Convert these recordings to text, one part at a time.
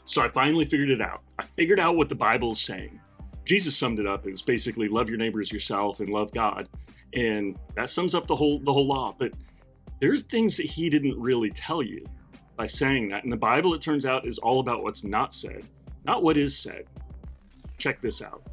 So I finally figured it out. I figured out what the Bible is saying. Jesus summed it up as basically love your neighbor as yourself and love God. And that sums up the whole law. But there's things that he didn't really tell you by saying that. And the Bible, it turns out, is all about what's not said, not what is said. Check this out.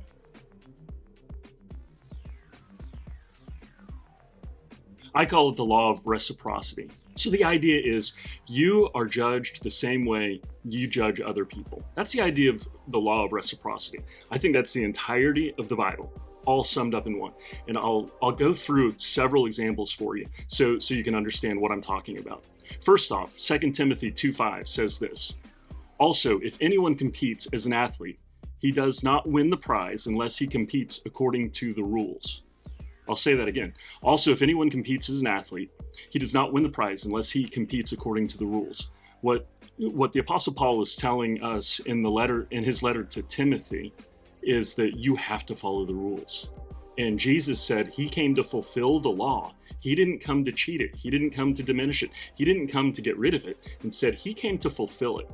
I call it the law of reciprocity. So the idea is you are judged the same way you judge other people. That's the idea of the law of reciprocity. I think that's the entirety of the Bible, all summed up in one. And I'll go through several examples for you so you can understand what I'm talking about. First off, 2 Timothy 2:5 says this. Also, if anyone competes as an athlete, he does not win the prize unless he competes according to the rules. I'll say that again. Also, if anyone competes as an athlete, he does not win the prize unless he competes according to the rules. What the Apostle Paul is telling us in his letter to Timothy is that you have to follow the rules. And Jesus said he came to fulfill the law. He didn't come to cheat it. He didn't come to diminish it. He didn't come to get rid of it. Instead, he came to fulfill it.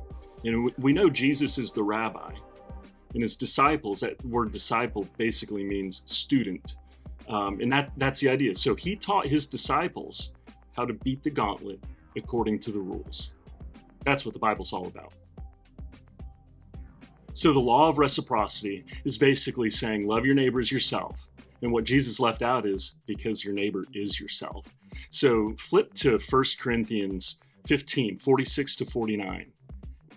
We know Jesus is the rabbi. And his disciples, that word disciple basically means student. And that's the idea. So he taught his disciples how to beat the gauntlet according to the rules. That's what the Bible's all about. So the law of reciprocity is basically saying love your neighbor as yourself. And what Jesus left out is because your neighbor is yourself. So flip to 1 Corinthians 15, 46 to 49.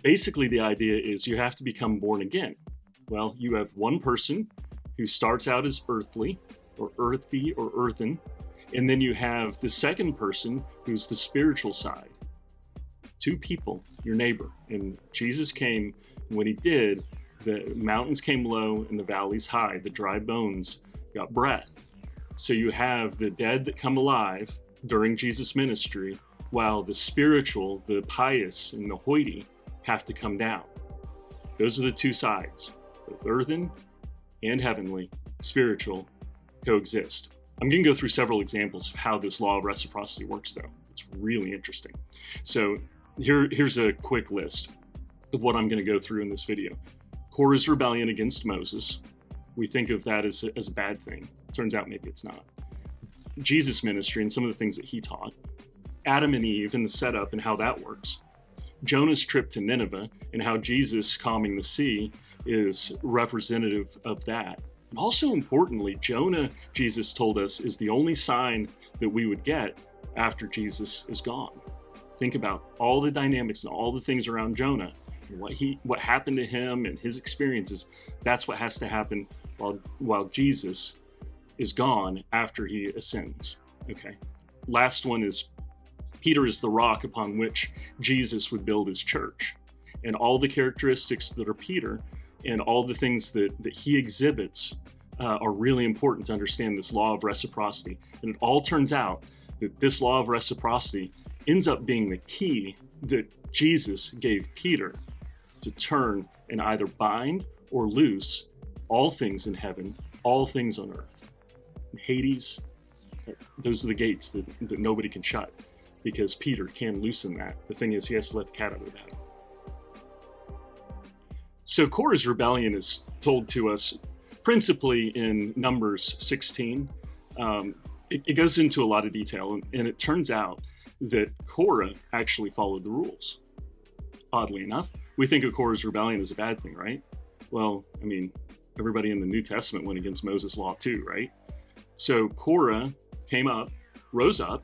Basically the idea is you have to become born again. Well, you have one person who starts out as earthly, or earthy, or earthen, and then you have the second person who's the spiritual side. Two people, your neighbor. And Jesus came, and when he did, the mountains came low and the valleys high, the dry bones got breath. So you have the dead that come alive during Jesus' ministry, while the spiritual, the pious, and the hoity have to come down. Those are the two sides, both earthen and heavenly, spiritual, coexist. I'm going to go through several examples of how this law of reciprocity works, though. It's really interesting. So here's a quick list of what I'm going to go through in this video. Korah's rebellion against Moses. We think of that as a bad thing. Turns out maybe it's not. Jesus' ministry and some of the things that he taught. Adam and Eve and the setup and how that works. Jonah's trip to Nineveh and how Jesus calming the sea is representative of that. And also importantly, Jonah, Jesus told us, is the only sign that we would get after Jesus is gone. Think about all the dynamics and all the things around Jonah and what happened to him and his experiences. That's what has to happen while Jesus is gone after he ascends. Okay. Last one is Peter is the rock upon which Jesus would build his church. And all the characteristics that are Peter and all the things that he exhibits are really important to understand this law of reciprocity. And it all turns out that this law of reciprocity ends up being the key that Jesus gave Peter to turn and either bind or loose all things in heaven, all things on earth. And Hades, those are the gates that nobody can shut because Peter can loosen that. The thing is, he has to let the cat out of the bag. So Korah's rebellion is told to us principally in Numbers 16. It goes into a lot of detail, and it turns out that Korah actually followed the rules. Oddly enough, we think of Korah's rebellion as a bad thing, right? Well, I mean, everybody in the New Testament went against Moses' law too, right? So Korah came up, rose up,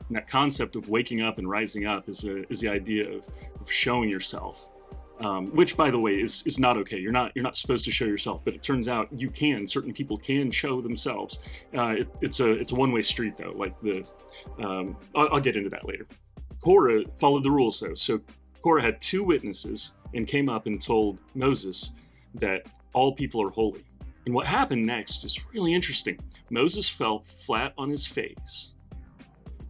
and that concept of waking up and rising up is the idea of showing yourself. Which, by the way, is not okay. You're not supposed to show yourself, but it turns out you can. Certain people can show themselves. It's a one-way street, though. Like I'll get into that later. Korah followed the rules, though. So Korah had two witnesses and came up and told Moses that all people are holy. And what happened next is really interesting. Moses fell flat on his face.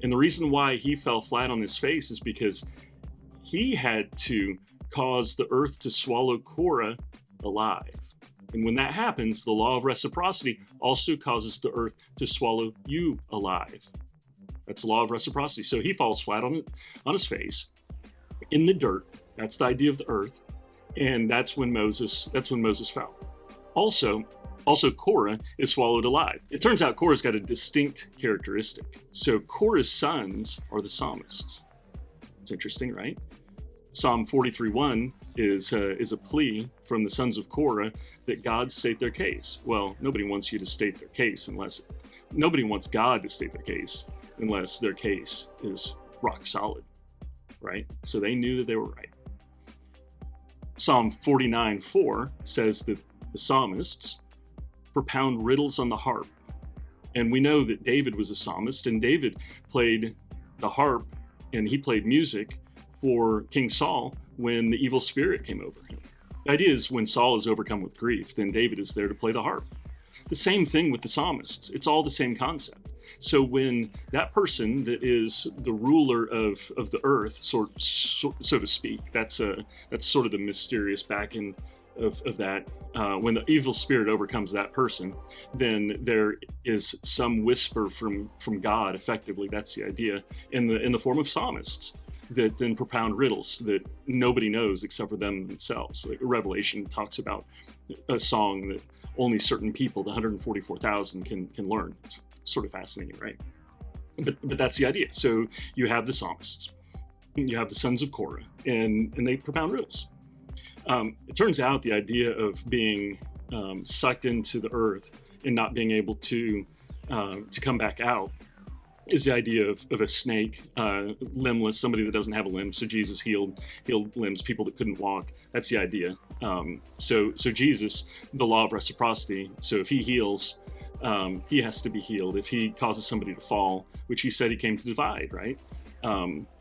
And the reason why he fell flat on his face is because he had to cause the earth to swallow Korah alive. And when that happens, the law of reciprocity also causes the earth to swallow you alive. That's the law of reciprocity. So he falls flat on his face in the dirt. That's the idea of the earth. And that's when Moses fell. Also, Korah is swallowed alive. It turns out Korah's got a distinct characteristic. So Korah's sons are the psalmists. It's interesting, right? Psalm 43:1 is a plea from the sons of Korah that God state their case. Well, nobody wants you to state their case nobody wants God to state their case unless their case is rock solid, right? So they knew that they were right. Psalm 49:4 says that the psalmists propound riddles on the harp. And we know that David was a psalmist, and David played the harp, and he played music for King Saul when the evil spirit came over him. The idea is when Saul is overcome with grief, then David is there to play the harp. The same thing with the psalmists. It's all the same concept. So when that person that is the ruler of the earth, so to speak, that's sort of the mysterious back end of that. When the evil spirit overcomes that person, then there is some whisper from God. Effectively, that's the idea in the form of psalmists that then propound riddles that nobody knows except for them themselves. Like Revelation talks about a song that only certain people, the 144,000, can learn. It's sort of fascinating, right? But that's the idea. So you have the psalmists, you have the sons of Korah, and they propound riddles. It turns out the idea of being sucked into the earth and not being able to come back out is the idea of a snake, limbless, somebody that doesn't have a limb. So Jesus healed limbs, people that couldn't walk. That's the idea. So Jesus, the law of reciprocity. So if he heals, he has to be healed. If he causes somebody to fall, which he said he came to divide, right?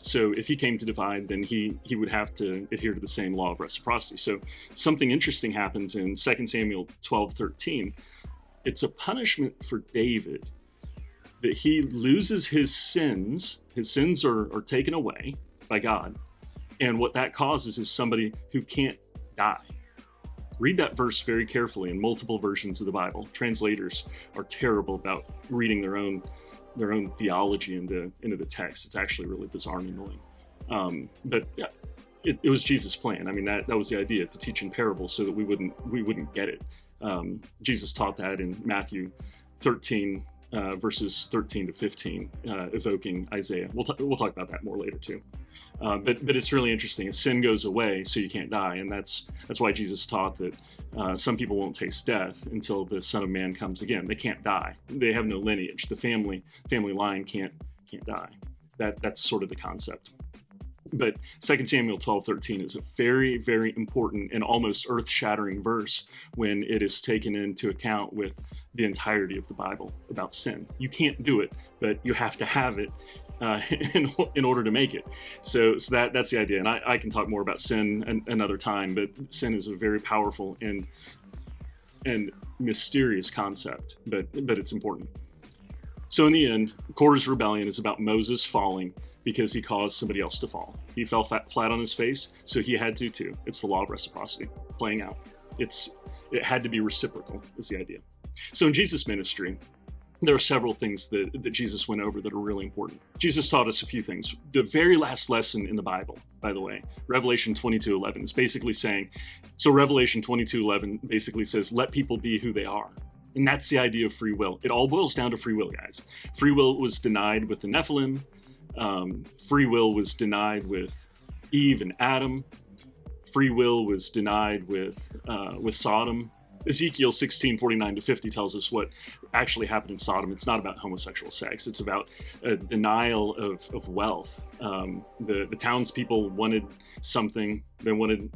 So if he came to divide, then he would have to adhere to the same law of reciprocity. So something interesting happens in 2 Samuel 12:13. It's a punishment for David that he loses his sins. His sins are taken away by God. And what that causes is somebody who can't die. Read that verse very carefully in multiple versions of the Bible. Translators are terrible about reading their own theology into the text. It's actually really bizarre and annoying. But yeah, it was Jesus' plan. I mean, that was the idea, to teach in parables so that we wouldn't get it. Jesus taught that in Matthew 13, verses 13 to 15, evoking Isaiah. We'll talk about that more later too. But it's really interesting. Sin goes away, so you can't die, and that's why Jesus taught that some people won't taste death until the Son of Man comes again. They can't die. They have no lineage. The family line can't die. That's sort of the concept. But 2 Samuel 12:13 is a very, very important and almost earth-shattering verse when it is taken into account with the entirety of the Bible about sin. You can't do it, but you have to have it in order to make it. So that's the idea. And I can talk more about sin another time, but sin is a very powerful and mysterious concept, but it's important. So in the end, Korah's rebellion is about Moses falling because he caused somebody else to fall. He fell flat on his face, so he had to too. It's the law of reciprocity playing out. It had to be reciprocal, is the idea. So in Jesus' ministry, there are several things that Jesus went over that are really important. Jesus taught us a few things. The very last lesson in the Bible, by the way, Revelation 22:11, is basically saying, so Revelation 22:11 basically says, let people be who they are. And that's the idea of free will. It all boils down to free will, guys. Free will was denied with the Nephilim. Free will was denied with Eve and Adam. Free will was denied with Sodom. Ezekiel 16:49-50 tells us what actually happened in Sodom. It's not about homosexual sex. It's about a denial of wealth. The townspeople wanted something. They wanted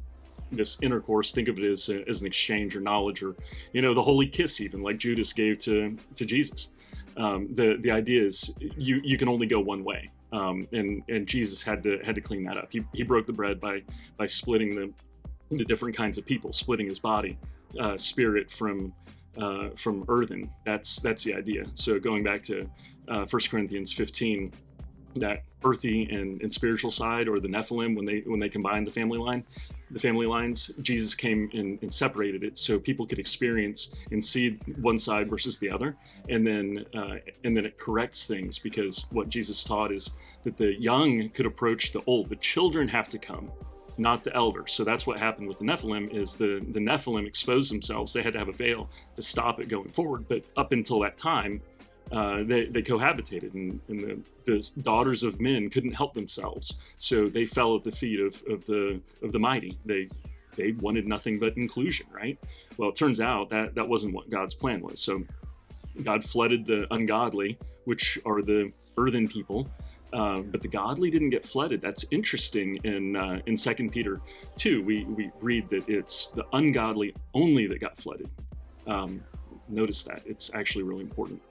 this intercourse. Think of it as an exchange or knowledge, or the holy kiss, even like Judas gave to Jesus. The idea is you can only go one way, and Jesus had to clean that up. He broke the bread by splitting the different kinds of people, splitting his body, spirit from earthen. That's the idea. So going back to 1 Corinthians 15, that earthy and spiritual side, or the Nephilim, when they combined the family lines, Jesus came and separated it so people could experience and see one side versus the other, and then it corrects things, because what Jesus taught is that the young could approach the old. The children have to come not the elders. So that's what happened with the Nephilim, is the Nephilim exposed themselves. They had to have a veil to stop it going forward. But up until that time, they cohabitated, and the daughters of men couldn't help themselves. So they fell at the feet of the mighty. They wanted nothing but inclusion, right? Well, it turns out that wasn't what God's plan was. So God flooded the ungodly, which are the earthen people, but the godly didn't get flooded. That's interesting. In 2 Peter 2, we read that it's the ungodly only that got flooded. Notice that. It's actually really important.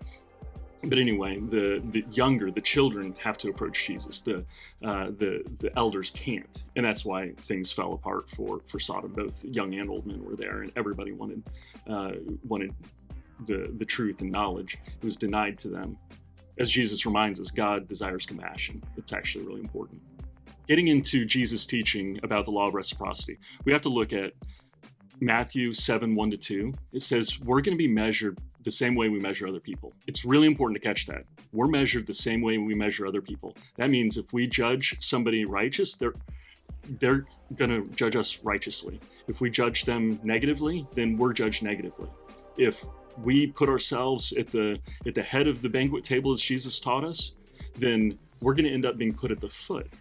But anyway, the younger, the children have to approach Jesus. The elders can't, and that's why things fell apart for Sodom. Both young and old men were there, and everybody wanted the truth and knowledge. It was denied to them. As Jesus reminds us, God desires compassion. It's actually really important. Getting into Jesus' teaching about the law of reciprocity, we have to look at Matthew 7, 1-2. It says we're going to be measured the same way we measure other people. It's really important to catch that. We're measured the same way we measure other people. That means if we judge somebody righteous, they're going to judge us righteously. If we judge them negatively, then we're judged negatively. If we put ourselves at the head of the banquet table as Jesus taught us, then we're going to end up being put at the foot.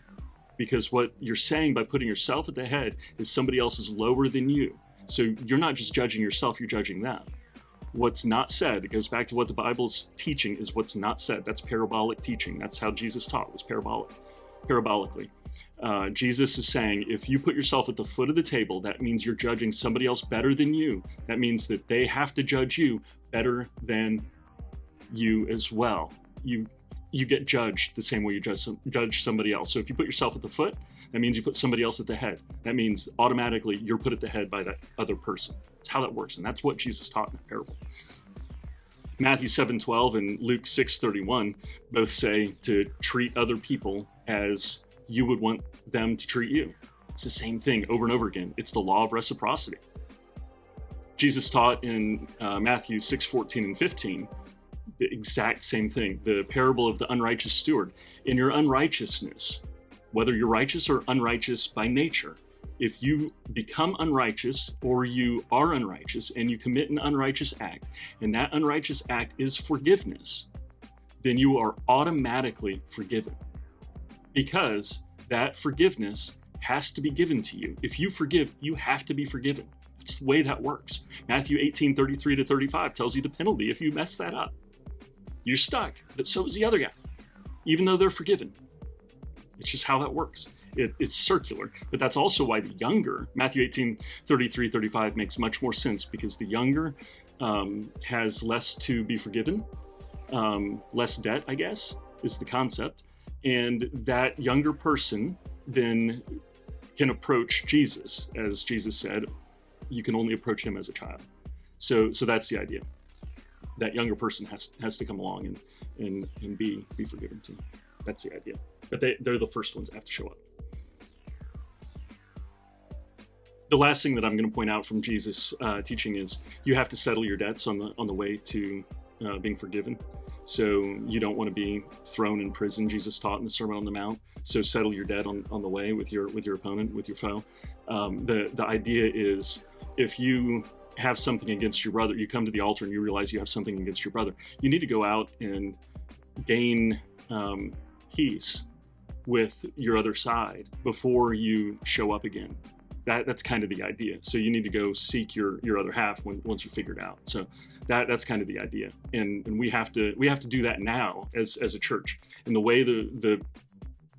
Because what you're saying by putting yourself at the head is somebody else is lower than you. So you're not just judging yourself, you're judging them. What's not said, it goes back to what the Bible's teaching is what's not said. That's parabolic teaching. That's how Jesus taught, was parabolically. Jesus is saying, if you put yourself at the foot of the table, that means you're judging somebody else better than you. That means that they have to judge you better than you as well. You get judged the same way you judge somebody else. So if you put yourself at the foot, that means you put somebody else at the head. That means automatically you're put at the head by that other person. That's how that works, and that's what Jesus taught in the parable. Matthew 7:12 and Luke 6:31 both say to treat other people as you would want them to treat you. It's the same thing over and over again. It's the law of reciprocity. Jesus taught in Matthew 6:14 and 15 the exact same thing. The parable of the unrighteous steward. In your unrighteousness, whether you're righteous or unrighteous by nature, if you become unrighteous or you are unrighteous and you commit an unrighteous act, and that unrighteous act is forgiveness, then you are automatically forgiven. Because that forgiveness has to be given to you. If you forgive, you have to be forgiven. That's the way that works. Matthew 18:33-35 tells you the penalty if you mess that up. You're stuck, but so is the other guy, even though they're forgiven. It's just how that works. It's circular, but that's also why the younger, Matthew 18:33-35 makes much more sense, because the younger has less to be forgiven, less debt, I guess, is the concept. And that younger person then can approach Jesus. As Jesus said, you can only approach him as a child. So that's the idea. That younger person has to come along and be forgiven too. That's the idea. But they're the first ones that have to show up. The last thing that I'm going to point out from Jesus' teaching is you have to settle your debts on the way to being forgiven. So you don't want to be thrown in prison, Jesus taught in the Sermon on the Mount. So settle your debt on the way with your opponent, with your foe. The idea is, if you have something against your brother, you come to the altar and you realize you have something against your brother, you need to go out and gain peace with your other side before you show up again. That's kind of the idea. So you need to go seek your other half once you figure it out. So that's kind of the idea, and we have to do that now as a church. And the way the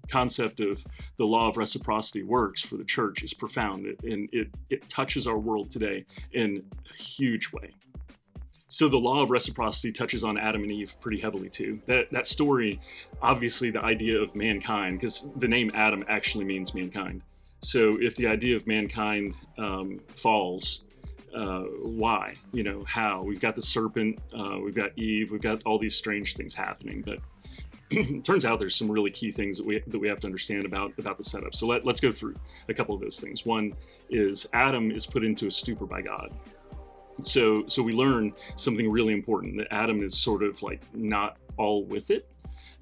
concept of the law of reciprocity works for the church is profound, and it touches our world today in a huge way. So the law of reciprocity touches on Adam and Eve pretty heavily too. That story, obviously the idea of mankind, because the name Adam actually means mankind. So if the idea of mankind falls, why? How? We've got the serpent, we've got Eve, we've got all these strange things happening. But it turns out there's some really key things that we have to understand about the setup. So let's go through a couple of those things. One is Adam is put into a stupor by God. So we learn something really important, that Adam is sort of like not all with it.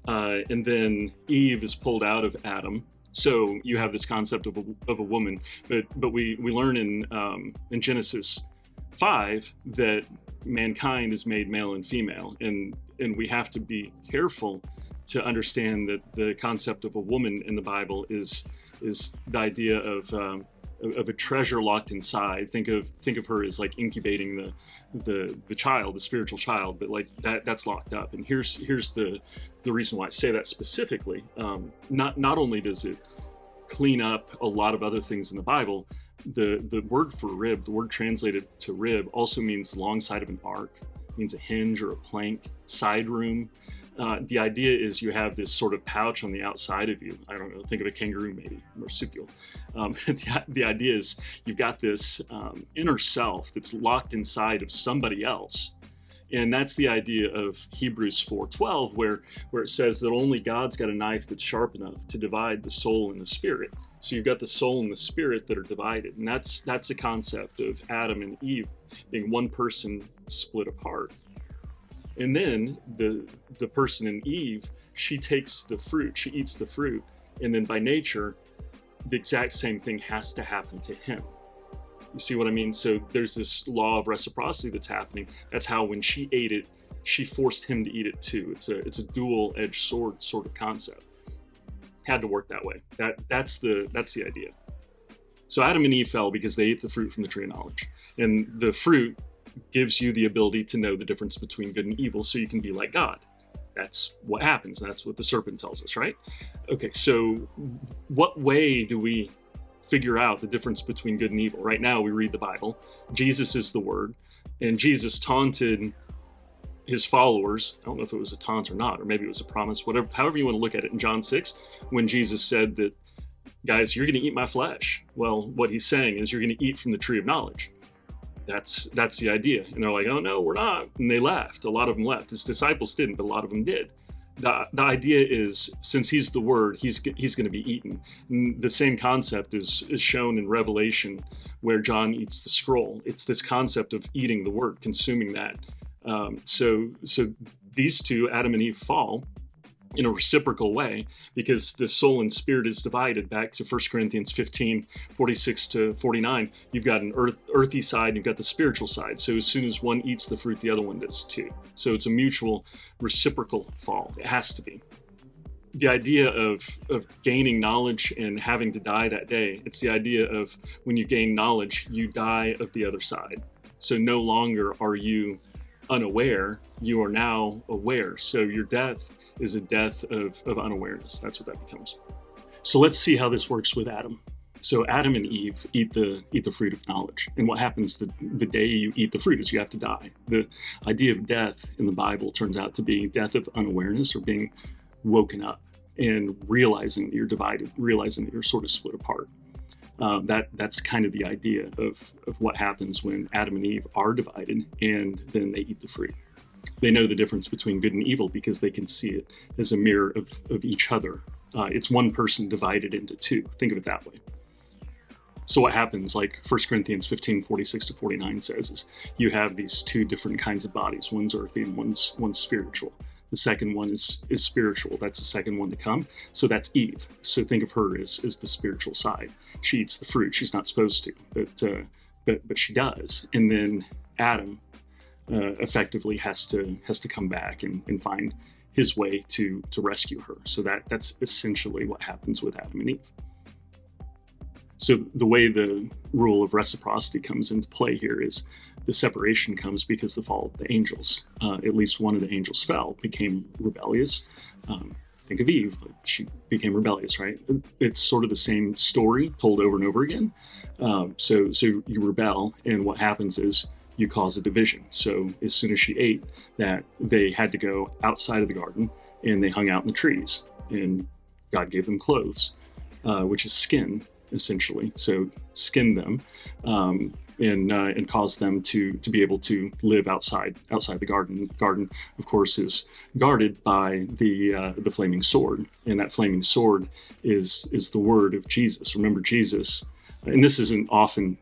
And then Eve is pulled out of Adam So you have this concept of a woman, but we learn in Genesis 5 that mankind is made male and female, and we have to be careful to understand that the concept of a woman in the Bible is the idea of a treasure locked inside. Think of her as like incubating the child, the spiritual child, but like that's locked up. And here's the reason why I say that specifically. Not only does it clean up a lot of other things in the Bible, the word for rib, the word translated to rib, also means the long side of an ark, means a hinge or a plank, side room. The idea is you have this sort of pouch on the outside of you. I don't know, think of a kangaroo maybe, marsupial. The idea is you've got this inner self that's locked inside of somebody else. And that's the idea of Hebrews 4:12, where it says that only God's got a knife that's sharp enough to divide the soul and the spirit. So you've got the soul and the spirit that are divided. And that's the concept of Adam and Eve being one person split apart. And then the person in Eve, she takes the fruit, she eats the fruit, and then by nature, the exact same thing has to happen to him. You see what I mean? So there's this law of reciprocity that's happening. That's how when she ate it, she forced him to eat it too. It's a dual-edged sword sort of concept. Had to work that way. That's the idea. So Adam and Eve fell because they ate the fruit from the tree of knowledge. And the fruit gives you the ability to know the difference between good and evil so you can be like God. That's what happens. That's what the serpent tells us, right? Okay, so what way do we figure out the difference between good and evil? Right now we read the Bible. Jesus is the Word, and Jesus taunted his followers. I don't know if it was a taunt or not, or maybe it was a promise, whatever, however you want to look at it. In John 6, when Jesus said that, guys, you're going to eat my flesh. Well, what he's saying is you're going to eat from the tree of knowledge. That's the idea. And they're like, oh no, we're not. And they left. A lot of them left. His disciples didn't, but a lot of them did. The idea is, since he's the Word, he's going to be eaten. And the same concept is shown in Revelation, where John eats the scroll. It's this concept of eating the Word, consuming that. So these two, Adam and Eve, fall in a reciprocal way because the soul and spirit is divided. Back to 1 Corinthians 15, 46 to 49, you've got an earthy side, and you've got the spiritual side. So as soon as one eats the fruit, the other one does too. So it's a mutual reciprocal fall. It has to be. The idea of gaining knowledge and having to die that day, it's the idea of when you gain knowledge, you die of the other side. So no longer are you unaware, you are now aware. So your death is a death of unawareness. That's what that becomes. So let's see how this works with Adam. So Adam and Eve eat the fruit of knowledge. And what happens the day you eat the fruit is you have to die. The idea of death in the Bible turns out to be death of unawareness, or being woken up and realizing that you're divided, realizing that you're sort of split apart. That's kind of the idea of what happens when Adam and Eve are divided and then they eat the fruit. They know the difference between good and evil because they can see it as a mirror of each other. It's one person divided into two. Think of it that way. So what happens, like 1 Corinthians 15, 46 to 49 says, is you have these two different kinds of bodies. One's earthy and one's spiritual. The second one is spiritual. That's the second one to come. So that's Eve. So think of her as the spiritual side. She eats the fruit. She's not supposed to, but she does. And then Adam effectively has to come back and find his way to rescue her. So that's essentially what happens with Adam and Eve. So the way the rule of reciprocity comes into play here is the separation comes because the fall of the angels. At least one of the angels fell, became rebellious. Think of Eve. She became rebellious, right? It's sort of the same story told over and over again. So you rebel, and what happens is you cause a division. So as soon as she ate that, they had to go outside of the garden, and they hung out in the trees. And God gave them clothes, which is skin, essentially. So skinned them and caused them to be able to live outside the garden. The garden, of course, is guarded by the flaming sword, and that flaming sword is the word of Jesus. Remember, Jesus, and this isn't often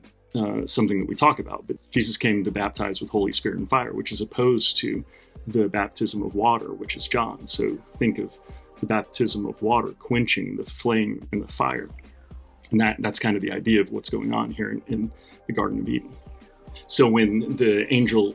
something that we talk about, but Jesus came to baptize with Holy Spirit and fire, which is opposed to the baptism of water, which is John. So think of the baptism of water, quenching the flame and the fire. And that's kind of the idea of what's going on here in the Garden of Eden. So when the angel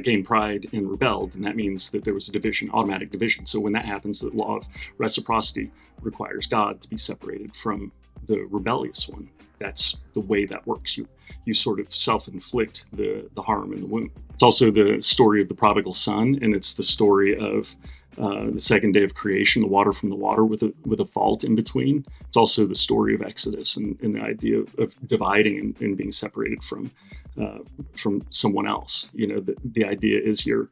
gained pride and rebelled, and that means that there was a division, automatic division. So when that happens, the law of reciprocity requires God to be separated from the rebellious one. That's the way that works. You sort of self-inflict the harm and the wound. It's also the story of the prodigal son, and it's the story of the second day of creation, the water from the water with a vault in between. It's also the story of Exodus and the idea of dividing and being separated from someone else. You know, the idea is you're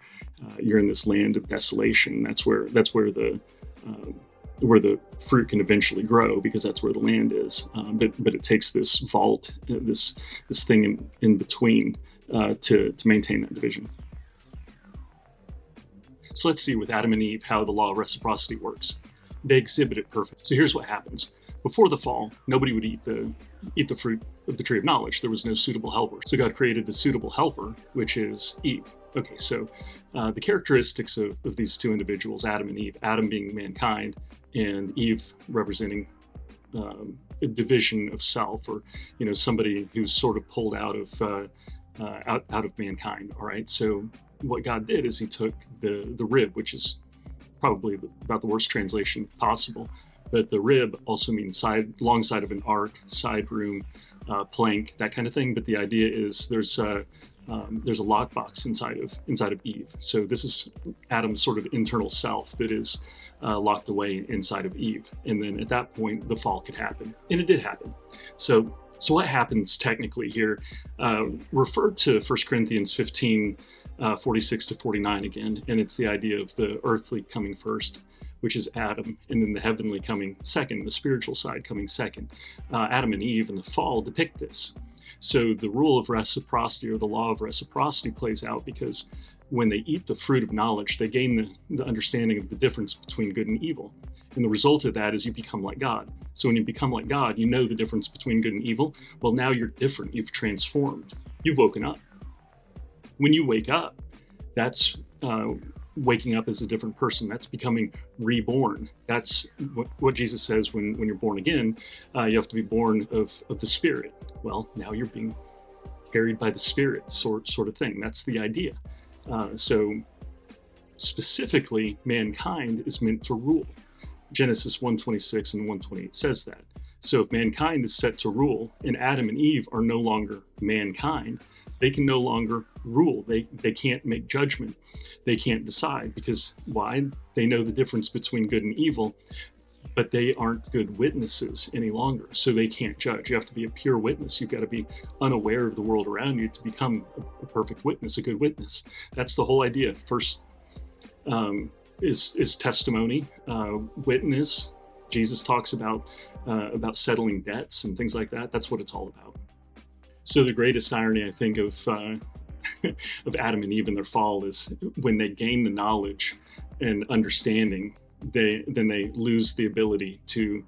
in this land of desolation. That's where the fruit can eventually grow, because that's where the land is. But it takes this vault, this thing in between to maintain that division. So let's see with Adam and Eve how the law of reciprocity works. They exhibit it perfect. So here's what happens. Before the fall, nobody would eat the fruit of the tree of knowledge. There was no suitable helper. So God created the suitable helper, which is Eve. Okay, so the characteristics of these two individuals, Adam and Eve, Adam being mankind and Eve representing a division of self, or somebody who's sort of pulled out of mankind. All right, so what God did is he took the rib, which is probably about the worst translation possible, but the rib also means long side of an ark, side room, plank, that kind of thing. But the idea is there's a lockbox inside of Eve. So this is Adam's sort of internal self that is locked away inside of Eve. And then at that point, the fall could happen, and it did happen. So what happens technically here? Refer to 1 Corinthians 15. 46 to 49 again, and it's the idea of the earthly coming first, which is Adam, and then the heavenly coming second, the spiritual side coming second. Adam and Eve in the fall depict this. So the rule of reciprocity, or the law of reciprocity, plays out because when they eat the fruit of knowledge, they gain the understanding of the difference between good and evil. And the result of that is you become like God. So when you become like God, you know the difference between good and evil. Well, now you're different. You've transformed. You've woken up. When you wake up, that's waking up as a different person. That's becoming reborn. That's what Jesus says when you're born again. You have to be born of the Spirit. Well, now you're being carried by the Spirit, sort of thing. That's the idea. So specifically, mankind is meant to rule. Genesis 1:26 and 1:28 says that. So if mankind is set to rule, and Adam and Eve are no longer mankind, they can no longer rule. They can't make judgment. They can't decide, because why? They know the difference between good and evil, but they aren't good witnesses any longer. So they can't judge. You have to be a pure witness. You've got to be unaware of the world around you to become a perfect witness, a good witness. That's the whole idea. First is testimony, witness. Jesus talks about settling debts and things like that. That's what it's all about. So the greatest irony, I think, of Adam and Eve in their fall is when they gain the knowledge and understanding, then they lose the ability to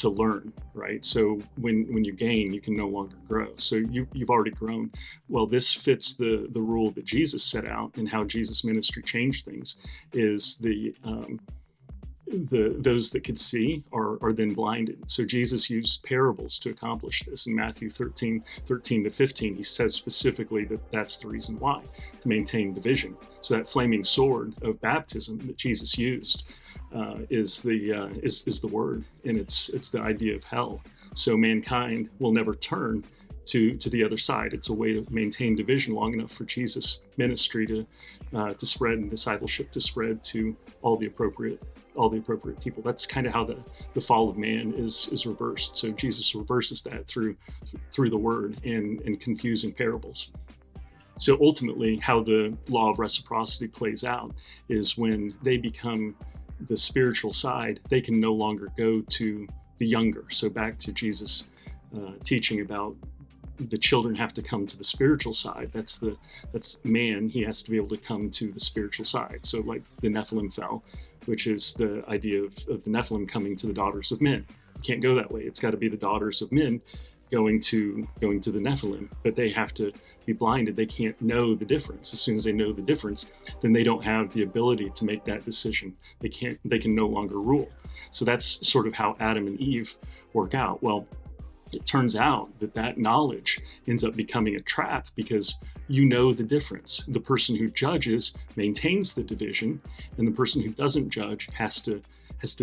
learn, right? So when you gain, you can no longer grow. So you've already grown. Well, this fits the rule that Jesus set out, and how Jesus' ministry changed things is those that could see are then blinded. So Jesus used parables to accomplish this. In Matthew 13 to 15, he says specifically that that's the reason why, to maintain division. So that flaming sword of baptism that Jesus used is the word, and it's the idea of hell. So mankind will never turn to the other side. It's a way to maintain division long enough for Jesus' ministry to spread, and discipleship to spread to all the appropriate people. That's kind of how the fall of man is reversed. So Jesus reverses that through the word and confusing parables. So ultimately, how the law of reciprocity plays out is when they become the spiritual side, they can no longer go to the younger. So back to Jesus' teaching about the children have to come to the spiritual side. That's man. He has to be able to come to the spiritual side. So like the Nephilim fell, which is the idea of the Nephilim coming to the daughters of men. You can't go that way. It's got to be the daughters of men going to the Nephilim, but they have to be blinded. They can't know the difference. As soon as they know the difference, then they don't have the ability to make that decision. They can no longer rule. So that's sort of how Adam and Eve work out. Well, it turns out that knowledge ends up becoming a trap, because you know the difference. The person who judges maintains the division, and the person who doesn't judge has to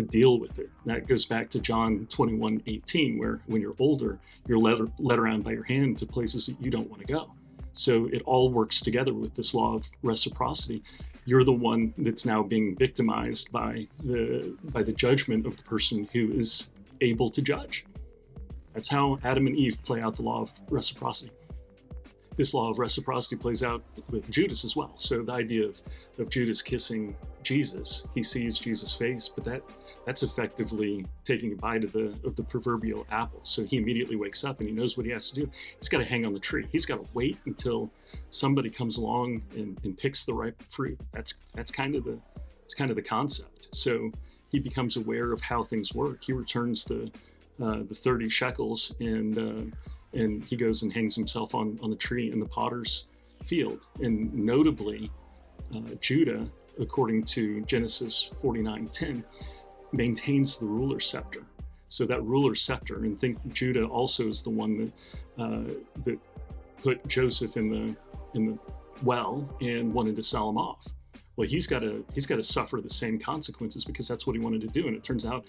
deal with it. That goes back to John 21:18, where when you're older, you're led around by your hand to places that you don't want to go. So it all works together with this law of reciprocity. You're the one that's now being victimized by the judgment of the person who is able to judge. That's how Adam and Eve play out the law of reciprocity. This law of reciprocity plays out with Judas as well. So the idea of Judas kissing Jesus, he sees Jesus' face, but that's effectively taking a bite of the proverbial apple. So he immediately wakes up and he knows what he has to do. He's got to hang on the tree. He's got to wait until somebody comes along and picks the ripe fruit. That's kind of the concept. So he becomes aware of how things work. He returns the 30 shekels and he goes and hangs himself on the tree in the potter's field. And notably, Judah, according to Genesis 49:10, maintains the ruler's scepter. So that ruler's scepter, and think Judah also is the one that put Joseph in the well and wanted to sell him off. Well, he's got to suffer the same consequences, because that's what he wanted to do. And it turns out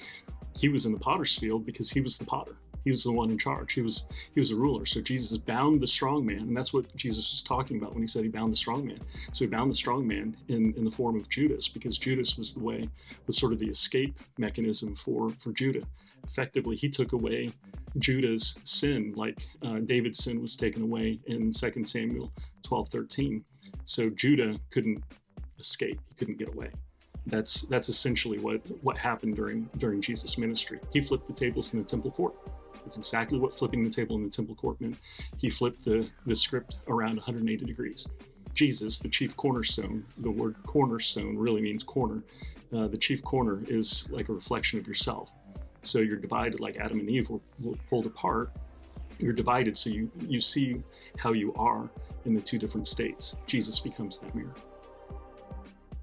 he was in the potter's field because he was the potter. He was the one in charge. He was a ruler. So Jesus bound the strong man, and that's what Jesus was talking about when he said he bound the strong man. So he bound the strong man in the form of Judas, because Judas was sort of the escape mechanism for Judah. Effectively, he took away Judah's sin, like David's sin was taken away in 2 Samuel 12:13. So Judah couldn't escape. He couldn't get away. That's essentially what happened during Jesus' ministry. He flipped the tables in the temple court. That's exactly what flipping the table in the temple court meant. He flipped the script around 180 degrees. Jesus, the chief cornerstone, the word cornerstone really means corner. The chief corner is like a reflection of yourself. So you're divided, like Adam and Eve were pulled apart. You're divided, so you see how you are in the two different states. Jesus becomes that mirror.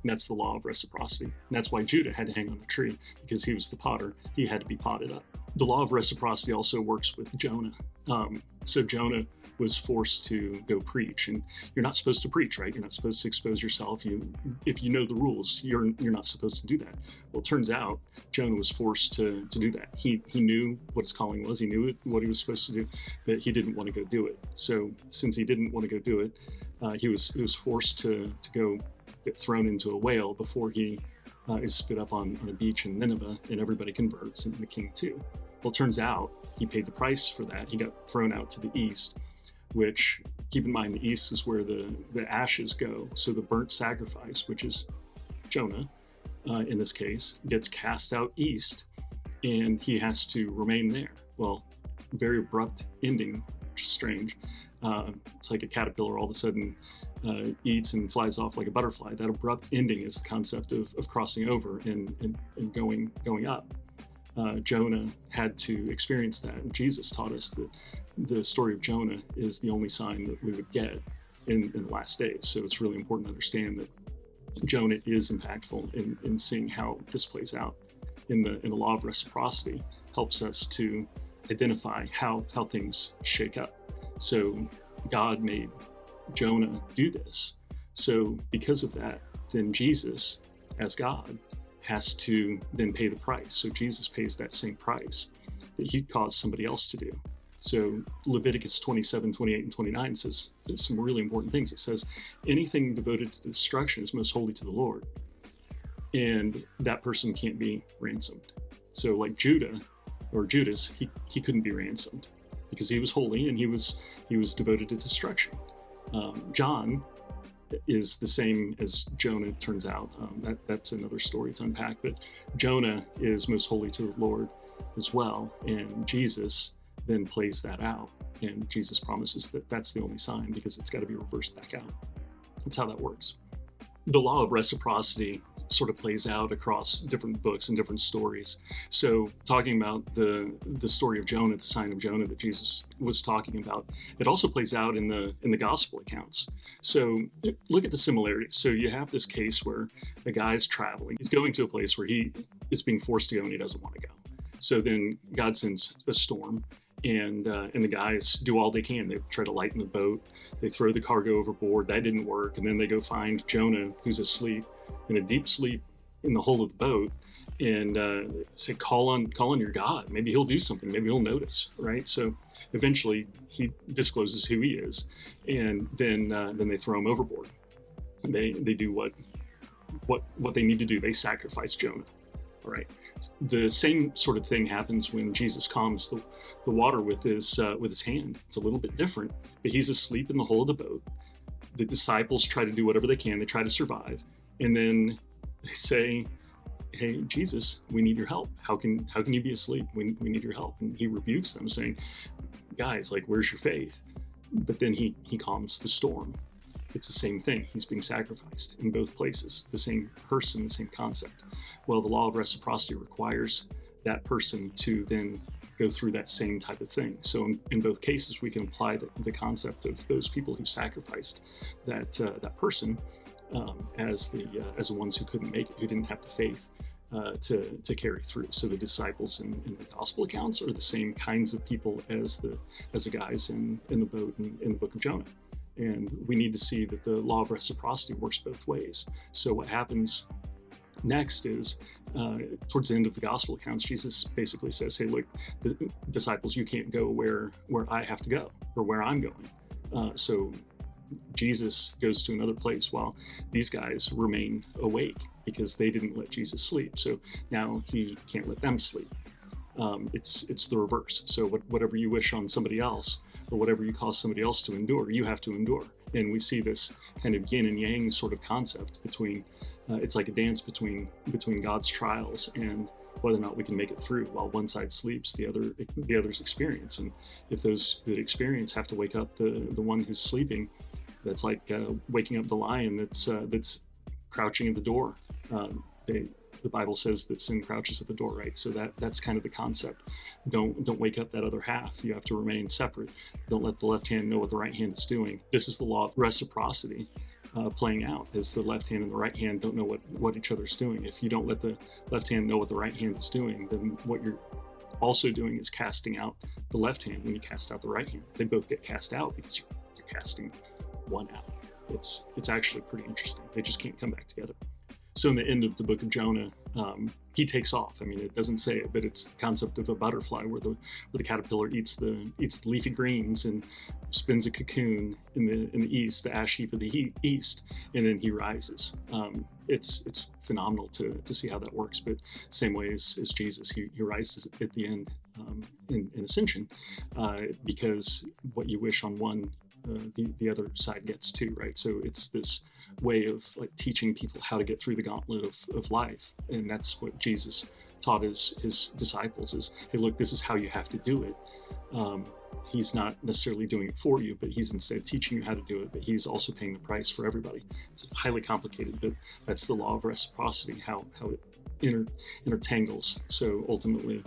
And that's the law of reciprocity. And that's why Judah had to hang on a tree, because he was the potter. He had to be potted up. The law of reciprocity also works with Jonah. So Jonah was forced to go preach, and you're not supposed to preach, right? You're not supposed to expose yourself. If you know the rules, you're not supposed to do that. Well, it turns out Jonah was forced to do that. He knew what his calling was. He knew what he was supposed to do, but he didn't want to go do it. So since he didn't want to go do it, he was forced to go get thrown into a whale before he is spit up on a beach in Nineveh, and everybody converts, and the king too. Well, it turns out he paid the price for that. He got thrown out to the east, which, keep in mind, the east is where the ashes go. So the burnt sacrifice, which is Jonah in this case, gets cast out east, and he has to remain there. Well, very abrupt ending, which is strange. It's like a caterpillar all of a sudden eats and flies off like a butterfly. That abrupt ending is the concept of crossing over and going up. Jonah had to experience that. And Jesus taught us that the story of Jonah is the only sign that we would get in the last days. So it's really important to understand that Jonah is impactful in seeing how this plays out. In the law of reciprocity helps us to identify how things shake up. So God made Jonah do this. So because of that, then Jesus, as God, has to then pay the price. So Jesus pays that same price that he caused somebody else to do. So Leviticus 27, 28, and 29 says some really important things. It says, anything devoted to destruction is most holy to the Lord, and that person can't be ransomed. So like Judas, he couldn't be ransomed because he was holy and he was devoted to destruction. John is the same as Jonah, it turns out. That's another story to unpack, but Jonah is most holy to the Lord as well, and Jesus then plays that out, and Jesus promises that that's the only sign, because it's got to be reversed back out. That's how that works. The law of reciprocity sort of plays out across different books and different stories. So talking about the story of Jonah, the sign of Jonah that Jesus was talking about, it also plays out in the gospel accounts. So look at the similarities. So you have this case where a guy's traveling. He's going to a place where he is being forced to go and he doesn't want to go. So then God sends a storm, and the guys do all they can. They try to lighten the boat. They throw the cargo overboard. That didn't work. And then they go find Jonah, who's asleep in a deep sleep in the hull of the boat, and say, call on your God. Maybe he'll do something. Maybe he'll notice, right? So eventually he discloses who he is, and then they throw him overboard. And they do what they need to do. They sacrifice Jonah. All right. The same sort of thing happens when Jesus calms the water with his hand. It's a little bit different, but he's asleep in the hull of the boat. The disciples try to do whatever they can. They try to survive, and then they say, "Hey, Jesus, we need your help. How can you be asleep? We need your help." And he rebukes them, saying, "Guys, like, where's your faith?" But then he calms the storm. It's the same thing. He's being sacrificed in both places. The same person, the same concept. Well, the law of reciprocity requires that person to then go through that same type of thing. So in both cases, we can apply the concept of those people who sacrificed that person as the ones who couldn't make it, who didn't have the faith to carry through. So the disciples in the gospel accounts are the same kinds of people as the guys in the boat in the book of Jonah. And we need to see that the law of reciprocity works both ways. So what happens next is, towards the end of the gospel accounts, Jesus basically says, "Hey, look, the disciples, you can't go where I have to go, or where I'm going." So Jesus goes to another place while these guys remain awake because they didn't let Jesus sleep. So now he can't let them sleep. It's the reverse. So whatever you wish on somebody else, or whatever you cause somebody else to endure, you have to endure. And we see this kind of yin and yang sort of concept between, it's like a dance between God's trials and whether or not we can make it through. While one side sleeps, the others experience. And if those that experience have to wake up the one who's sleeping, that's like waking up the lion that's crouching at the door. The Bible says that sin crouches at the door, right? So that's kind of the concept. Don't wake up that other half. You have to remain separate. Don't let the left hand know what the right hand is doing. This is the law of reciprocity playing out, as the left hand and the right hand don't know what each other's doing. If you don't let the left hand know what the right hand is doing, then what you're also doing is casting out the left hand when you cast out the right hand. They both get cast out because you're casting one out. It's actually pretty interesting. They just can't come back together. So in the end of the book of Jonah, he takes off. I mean, it doesn't say it, but it's the concept of a butterfly where the caterpillar eats the leafy greens and spins a cocoon in the east, the ash heap of the east, and then he rises. It's phenomenal to see how that works. But same way as Jesus, he rises at the end in ascension, because what you wish on one, the other side gets too, right? So it's this way of like teaching people how to get through the gauntlet of life. And that's what Jesus taught his disciples is, hey, look, this is how you have to do it. He's not necessarily doing it for you, but he's instead teaching you how to do it, but he's also paying the price for everybody. It's highly complicated, but that's the law of reciprocity, how it intertangles. So ultimately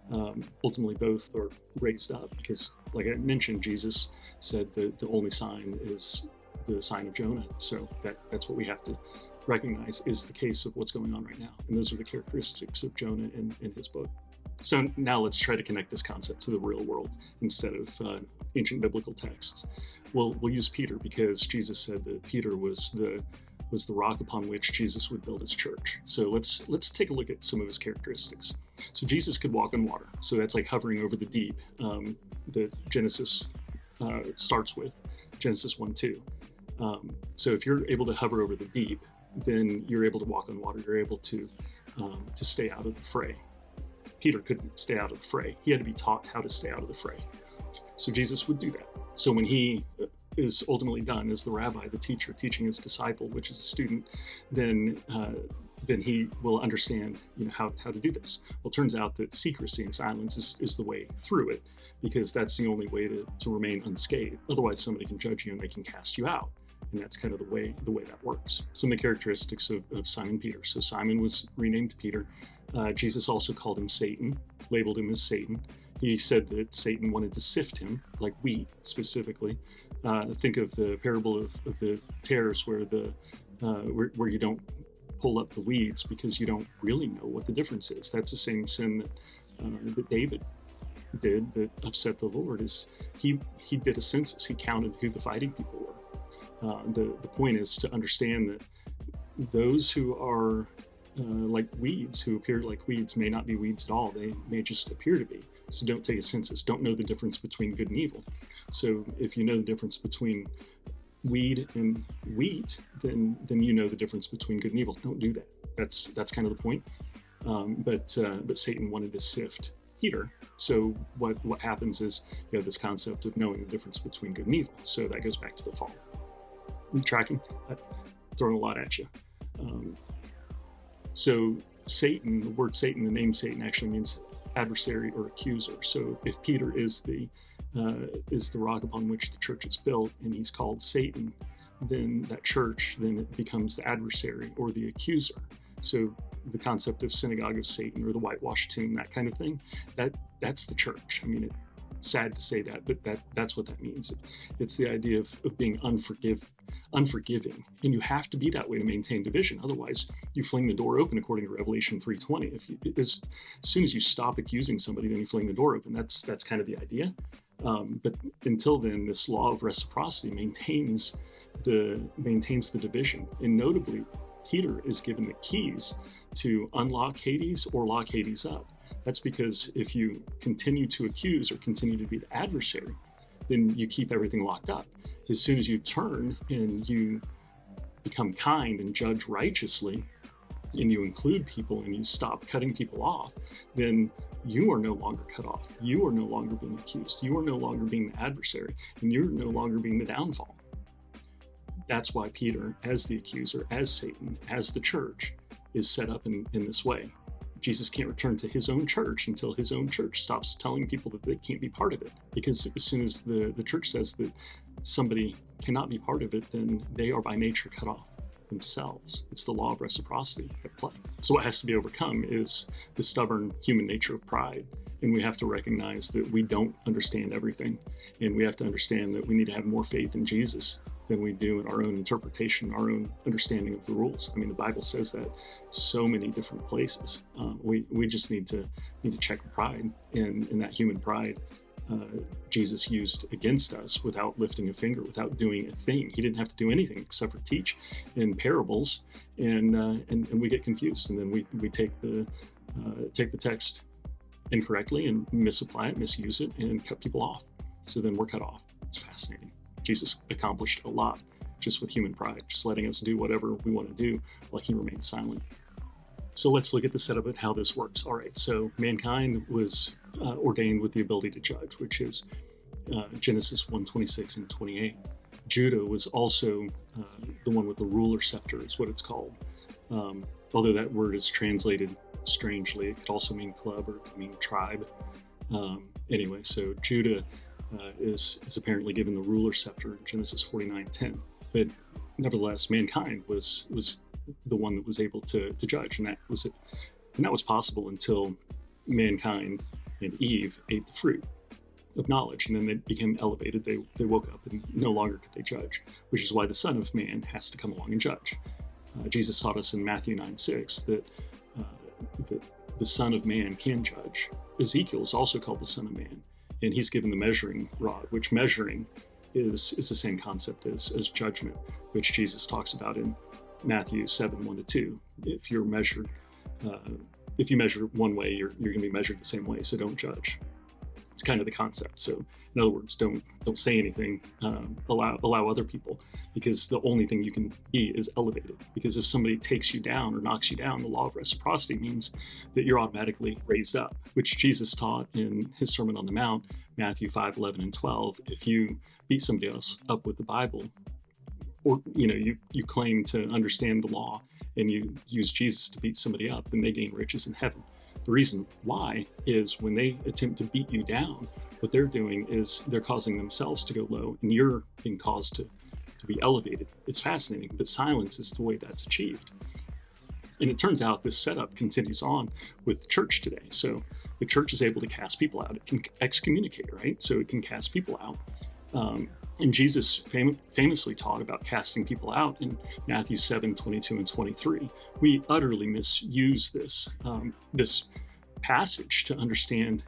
both are raised up, because like I mentioned, Jesus said that the only sign is the sign of Jonah. So that's what we have to recognize is the case of what's going on right now. And those are the characteristics of Jonah in his book. So now let's try to connect this concept to the real world instead of ancient biblical texts. We'll use Peter, because Jesus said that Peter was the rock upon which Jesus would build his church. So let's take a look at some of his characteristics. So Jesus could walk on water. So that's like hovering over the deep that Genesis starts with, Genesis 1:2. So if you're able to hover over the deep, then you're able to walk on water. You're able to stay out of the fray. Peter couldn't stay out of the fray. He had to be taught how to stay out of the fray. So Jesus would do that. So when he is ultimately done as the rabbi, the teacher, teaching his disciple, which is a student, then he will understand, how to do this. Well, it turns out that secrecy and silence is the way through it, because that's the only way to remain unscathed. Otherwise, somebody can judge you and they can cast you out. And that's kind of the way that works. Some of the characteristics of Simon Peter. So Simon was renamed Peter. Jesus also called him Satan, labeled him as Satan. He said that Satan wanted to sift him like wheat, specifically. Think of the parable of the tares, where where you don't pull up the weeds because you don't really know what the difference is. That's the same sin that David did that upset the Lord. Is he did a census. He counted who the fighting people were. The point is to understand that those who are like weeds, who appear like weeds, may not be weeds at all. They may just appear to be. So don't take a census. Don't know the difference between good and evil. So if you know the difference between weed and wheat, then you know the difference between good and evil. Don't do that. That's kind of the point. But Satan wanted to sift Peter. So what happens is you have this concept of knowing the difference between good and evil. So that goes back to the fall. I'm tracking. I'm throwing a lot at you. So Satan, the word Satan, the name Satan actually means adversary or accuser. So if Peter is the rock upon which the church is built, and he's called Satan, then that church, then it becomes the adversary or the accuser. So the concept of synagogue of Satan or the whitewashed tomb, that kind of thing, that's the church. I mean, it's sad to say that, but that's what that means. It's the idea of being unforgiving, and you have to be that way to maintain division. Otherwise, you fling the door open, according to Revelation 3:20. As soon as you stop accusing somebody, then you fling the door open. That's kind of the idea. But until then, this law of reciprocity maintains the division. And notably, Peter is given the keys to unlock Hades or lock Hades up. That's because if you continue to accuse or continue to be the adversary, then you keep everything locked up. As soon as you turn and you become kind and judge righteously, and you include people and you stop cutting people off, then you are no longer cut off. You are no longer being accused. You are no longer being the adversary, and you're no longer being the downfall. That's why Peter, as the accuser, as Satan, as the church, is set up in this way. Jesus can't return to his own church until his own church stops telling people that they can't be part of it. Because as soon as the church says that somebody cannot be part of it, then they are by nature cut off themselves. It's the law of reciprocity at play. So what has to be overcome is the stubborn human nature of pride. And we have to recognize that we don't understand everything. And we have to understand that we need to have more faith in Jesus than we do in our own interpretation, our own understanding of the rules. I mean, the Bible says that so many different places. We just need to check the pride, and that human pride Jesus used against us without lifting a finger, without doing a thing. He didn't have to do anything except for teach in parables, and we get confused, and then we take the text incorrectly and misapply it, misuse it, and cut people off. So then we're cut off. It's fascinating. Jesus accomplished a lot just with human pride, just letting us do whatever we want to do while he remained silent. So let's look at the setup and how this works. All right, so mankind was ordained with the ability to judge, which is Genesis 1:26 and 28. Judah was also the one with the ruler scepter, is what it's called. Although that word is translated strangely, it could also mean club or it could mean tribe. Anyway, so Judah is apparently given the ruler scepter in Genesis 49:10. But nevertheless, mankind was the one that was able to judge, and that was possible until mankind and Eve ate the fruit of knowledge, and then they became elevated. They woke up and no longer could they judge, which is why the Son of Man has to come along and judge. Jesus taught us in Matthew 9:6 that the Son of Man can judge. Ezekiel is also called the Son of Man, and he's given the measuring rod, which measuring is the same concept as judgment, which Jesus talks about in Matthew 7:1-2. If you measure one way, you're going to be measured the same way, so don't judge. It's kind of the concept. So in other words, don't say anything, allow other people, because the only thing you can be is elevated. Because if somebody takes you down or knocks you down, the law of reciprocity means that you're automatically raised up, which Jesus taught in his Sermon on the Mount, Matthew 5:11 and 12. If you beat somebody else up with the Bible, or you claim to understand the law and you use Jesus to beat somebody up, then they gain riches in heaven. The reason why is when they attempt to beat you down, what they're doing is they're causing themselves to go low, and you're being caused to be elevated. It's fascinating, but silence is the way that's achieved. And it turns out this setup continues on with the church today. So the church is able to cast people out. It can excommunicate, right? So it can cast people out. And Jesus famously taught about casting people out in Matthew 7:22 and 23. We utterly misuse this passage to understand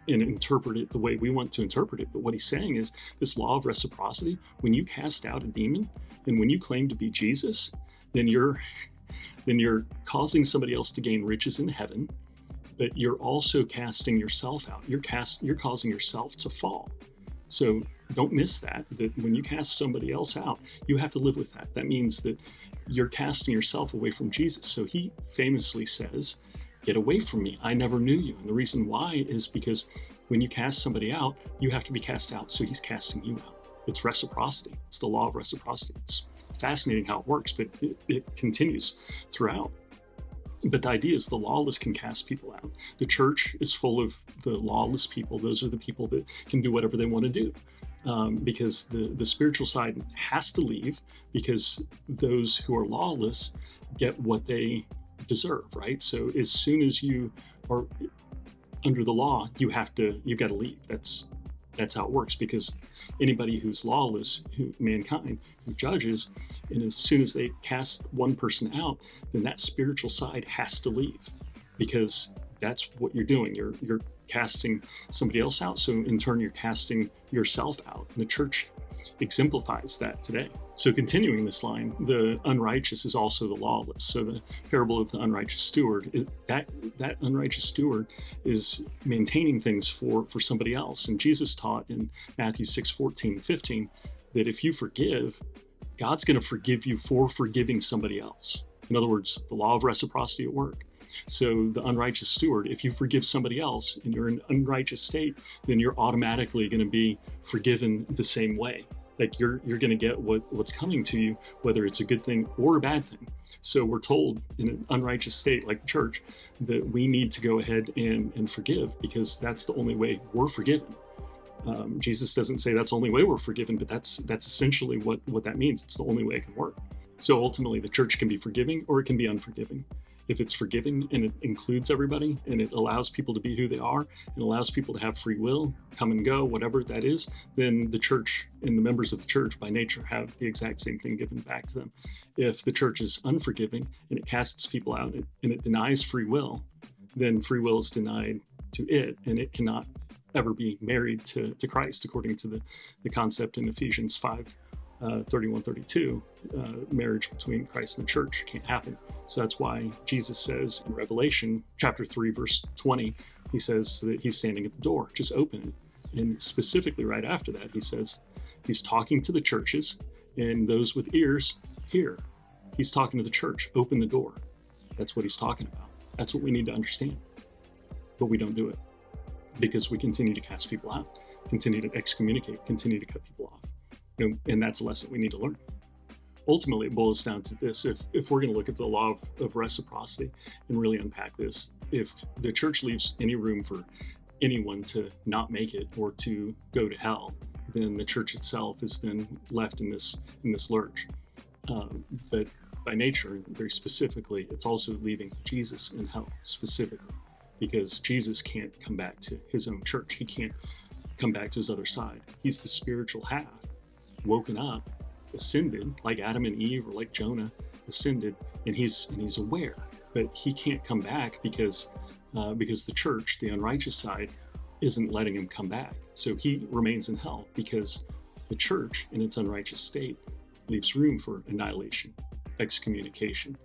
and interpret it the way we want to interpret it. But what he's saying is this law of reciprocity, when you cast out a demon and when you claim to be Jesus, then you're causing somebody else to gain riches in heaven, but you're also casting yourself out. You're causing yourself to fall. So don't miss that when you cast somebody else out, you have to live with that. That means that you're casting yourself away from Jesus. So he famously says, "Get away from me, I never knew you." And the reason why is because when you cast somebody out, you have to be cast out. So he's casting you out. It's reciprocity. It's the law of reciprocity. It's fascinating how it works, but it continues throughout. But the idea is the lawless can cast people out. The church is full of the lawless people. Those are the people that can do whatever they want to do. Because the spiritual side has to leave, because those who are lawless get what they deserve, right? So as soon as you are under the law, you've got to leave. That's how it works, because anybody who's lawless, mankind, who judges, and as soon as they cast one person out, then that spiritual side has to leave, because that's what you're doing. You're casting somebody else out, so in turn you're casting yourself out. And the church exemplifies that today. So continuing this line, the unrighteous is also the lawless. So the parable of the unrighteous steward, that unrighteous steward is maintaining things for somebody else. And Jesus taught in Matthew 6:14-15 that if you forgive, God's going to forgive you for forgiving somebody else. In other words, the law of reciprocity at work. So the unrighteous steward, if you forgive somebody else and you're in an unrighteous state, then you're automatically going to be forgiven the same way. Like you're going to get what's coming to you, whether it's a good thing or a bad thing. So we're told in an unrighteous state, like the church, that we need to go ahead and forgive, because that's the only way we're forgiven. Jesus doesn't say that's the only way we're forgiven, but that's essentially what that means. It's the only way it can work. So ultimately, the church can be forgiving or it can be unforgiving. If it's forgiving and it includes everybody and it allows people to be who they are and allows people to have free will, come and go, whatever that is, then the church and the members of the church by nature have the exact same thing given back to them. If the church is unforgiving and it casts people out and it denies free will, then free will is denied to it, and it cannot ever be married to Christ, according to the concept in Ephesians 5:31-32. Marriage between Christ and the church can't happen. So that's why Jesus says in Revelation chapter 3, verse 20, he says that he's standing at the door, just open it. And specifically right after that, he says he's talking to the churches, and those with ears hear. He's talking to the church, open the door. That's what he's talking about. That's what we need to understand. But we don't do it, because we continue to cast people out, continue to excommunicate, continue to cut people off. And that's a lesson we need to learn. Ultimately, it boils down to this. If we're going to look at the law of reciprocity and really unpack this, if the church leaves any room for anyone to not make it or to go to hell, then the church itself is then left in this lurch. But by nature, very specifically, it's also leaving Jesus in hell specifically, because Jesus can't come back to his own church. He can't come back to his other side. He's the spiritual half, woken up, ascended, like Adam and Eve, or like Jonah ascended, and he's aware, but he can't come back because the church, the unrighteous side, isn't letting him come back. So he remains in hell because the church, in its unrighteous state, leaves room for annihilation, excommunication,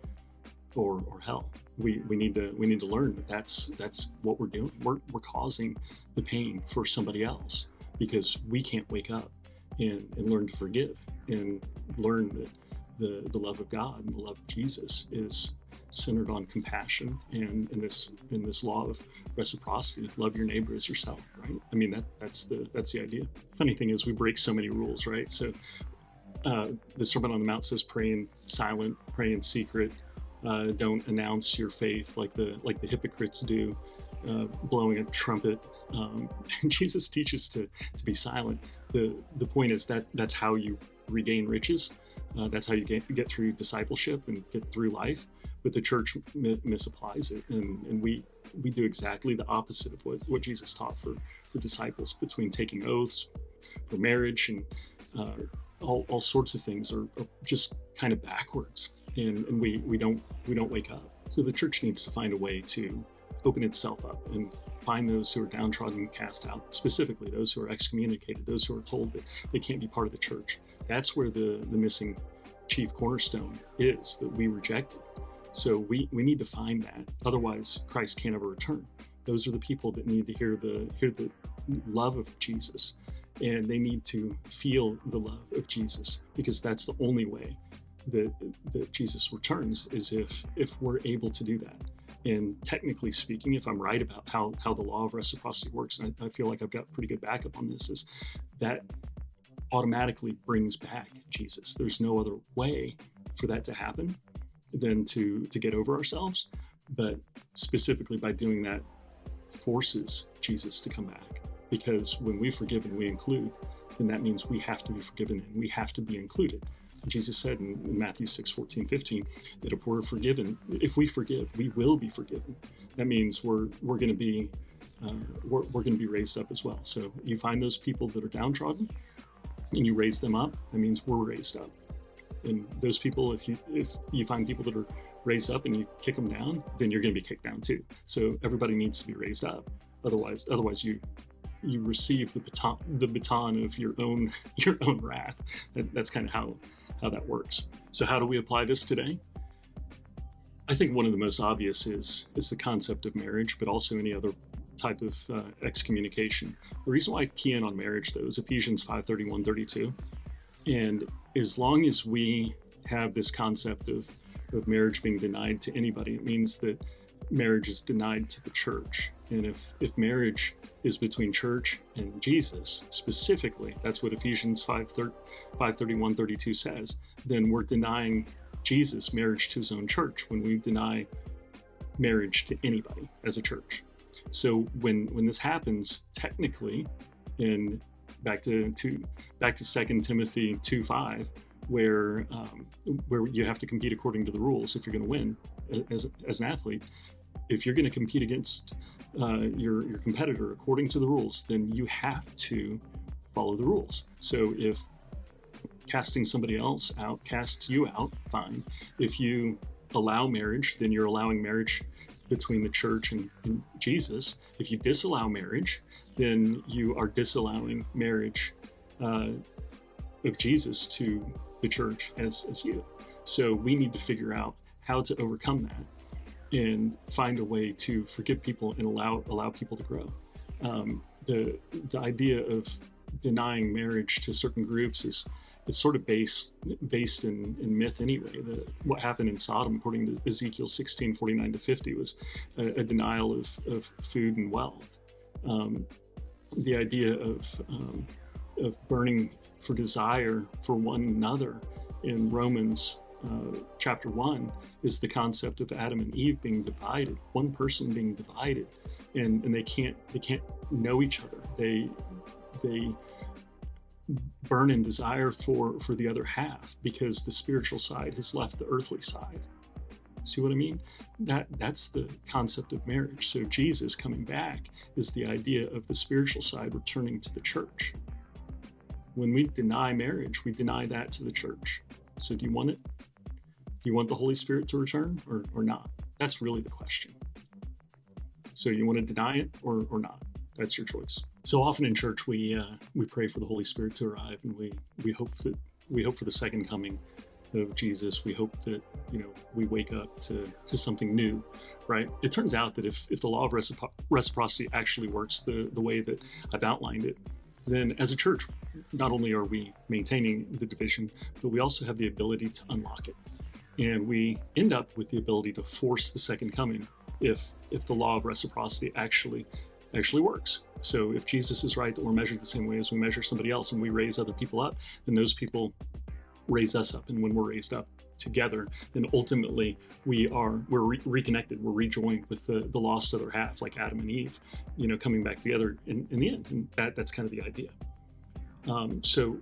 or hell. We need to learn that that's what we're doing. We're causing the pain for somebody else, because we can't wake up and learn to forgive and learn that the love of God and the love of Jesus is centered on compassion and in this law of reciprocity. Love your neighbor as yourself, right? I mean, that's the idea. Funny thing is, we break so many rules, right? So the Sermon on the Mount says pray in silent, pray in secret. Don't announce your faith like the hypocrites do, blowing a trumpet. Jesus teaches to be silent. The point is that's how you regain riches. That's how you get through discipleship and get through life. But the church misapplies it, and we do exactly the opposite of what Jesus taught for disciples, between taking oaths for marriage and all sorts of things are just kind of backwards, and we don't wake up. So the church needs to find a way to open itself up and find those who are downtrodden and cast out, specifically those who are excommunicated, those who are told that they can't be part of the church. That's where the missing chief cornerstone is, that we rejected. So we need to find that. Otherwise, Christ can't ever return. Those are the people that need to hear the love of Jesus, and they need to feel the love of Jesus, because that's the only way that Jesus returns, is if we're able to do that. And technically speaking, if I'm right about how the law of reciprocity works, and I feel like I've got pretty good backup on this, is that automatically brings back Jesus. There's no other way for that to happen than to get over ourselves. But specifically by doing that, forces Jesus to come back. Because when we forgive and we include, then that means we have to be forgiven and we have to be included. Jesus said in Matthew 6:14-15 that if we forgive, we will be forgiven. That means we're going to be raised up as well. So you find those people that are downtrodden and you raise them up. That means we're raised up. And those people, if you find people that are raised up and you kick them down, then you're going to be kicked down too. So everybody needs to be raised up. Otherwise you receive the baton of your own wrath. That's kind of how that works. So how do we apply this today? I think one of the most obvious is the concept of marriage, but also any other type of excommunication. The reason why I key in on marriage, though, is Ephesians 5:31-32. And as long as we have this concept of marriage being denied to anybody, it means that marriage is denied to the church. And if marriage is between church and Jesus, specifically, that's what Ephesians 5:31-32 says, then we're denying Jesus marriage to his own church when we deny marriage to anybody as a church. So when this happens, technically, in back to 2 Timothy 2:5, where you have to compete according to the rules if you're going to win as an athlete. If you're going to compete against your competitor according to the rules, then you have to follow the rules. So if casting somebody else out casts you out, fine. If you allow marriage, then you're allowing marriage between the church and Jesus. If you disallow marriage, then you are disallowing marriage of Jesus to the church as you. So we need to figure out how to overcome that and find a way to forgive people and allow people to grow. The idea of denying marriage to certain groups is sort of based in myth anyway. What happened in Sodom, according to Ezekiel 16:49-50, was a denial of food and wealth. The idea of burning for desire for one another in Romans chapter 1 is the concept of Adam and Eve being divided, one person being divided, and they can't know each other. They burn in desire for the other half because the spiritual side has left the earthly side. See what I mean? That's the concept of marriage. So Jesus coming back is the idea of the spiritual side returning to the church. When we deny marriage, we deny that to the church. So do you want it? Do you want the Holy Spirit to return or not? That's really the question. So you want to deny it or not? That's your choice. So often in church we pray for the Holy Spirit to arrive, and we hope for the second coming of Jesus. We hope that we wake up to something new, right? It turns out that if the law of reciprocity actually works the way that I've outlined it, then as a church, not only are we maintaining the division, but we also have the ability to unlock it, and we end up with the ability to force the second coming if the law of reciprocity actually works. So if Jesus is right that we're measured the same way as we measure somebody else, and we raise other people up, then those people raise us up. And when we're raised up together, then ultimately we're reconnected, we're rejoined with the lost other half, like Adam and Eve, coming back together in the end. And that's kind of the idea. So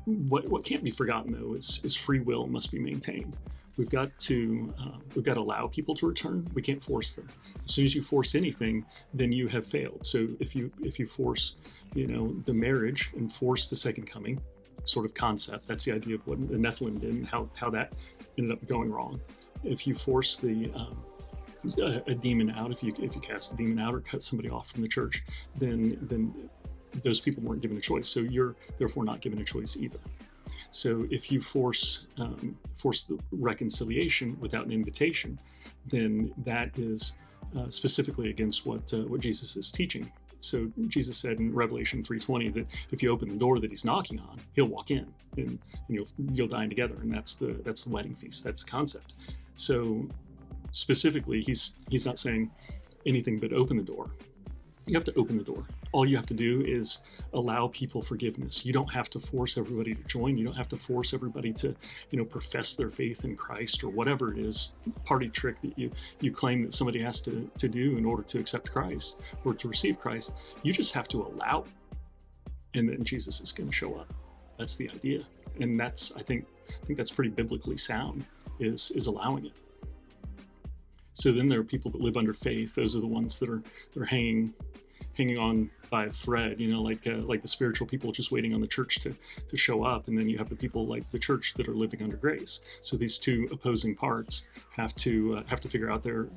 What can't be forgotten, though, is free will must be maintained. We've got to allow people to return. We can't force them. As soon as you force anything, then you have failed. So if you force, the marriage and force the second coming, sort of concept. That's the idea of what the Nephilim did and how that ended up going wrong. If you force a demon out, if you cast a demon out or cut somebody off from the church, then those people weren't given a choice. So you're therefore not given a choice either. So if you force the reconciliation without an invitation, then that is specifically against what Jesus is teaching. So Jesus said in Revelation 3:20 that if you open the door that he's knocking on, he'll walk in and you'll dine together, and that's the wedding feast. That's the concept. So specifically, he's not saying anything but open the door. You have to open the door. All you have to do is allow people forgiveness. You don't have to force everybody to join. You don't have to force everybody to, profess their faith in Christ or whatever it is, party trick that you claim that somebody has to do in order to accept Christ or to receive Christ. You just have to allow it, and then Jesus is going to show up. That's the idea, and that's I think that's pretty biblically sound. Is allowing it. So then there are people that live under faith. Those are the ones that are hanging on by a thread, like the spiritual people just waiting on the church to show up. And then you have the people like the church that are living under grace. So these two opposing parts have to figure out the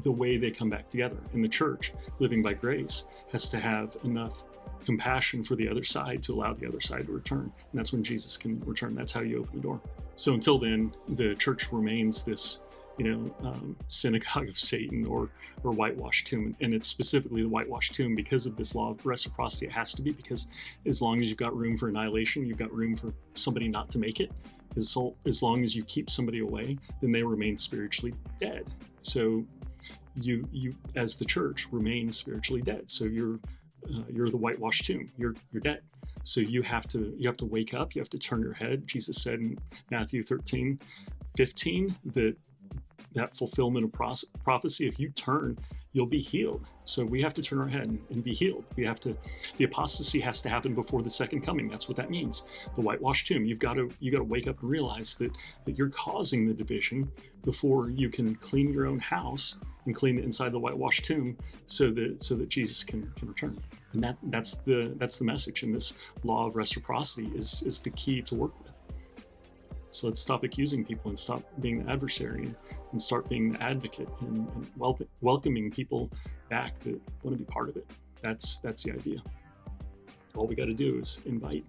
way they come back together. And the church living by grace has to have enough compassion for the other side to allow the other side to return. And that's when Jesus can return. That's how you open the door. So until then, the church remains this synagogue of Satan or whitewashed tomb. And it's specifically the whitewashed tomb because of this law of reciprocity. It has to be, because as long as you've got room for annihilation, you've got room for somebody not to make it. As long as you keep somebody away, then they remain spiritually dead. So you as the church remain spiritually dead. So you're the whitewashed tomb. You're dead. So you have to wake up. You have to turn your head. Jesus said in Matthew 13:15 that fulfillment of prophecy, if you turn, you'll be healed. So we have to turn our head and be healed. The apostasy has to happen before the second coming. That's what that means. The whitewashed tomb. You got to wake up and realize that you're causing the division before you can clean your own house and clean the inside of the whitewashed tomb, so that Jesus can return. And that's the message. And this law of reciprocity is the key to work with. So let's stop accusing people and stop being the adversary and start being the advocate and welcoming people back that want to be part of it. That's the idea. All we got to do is invite.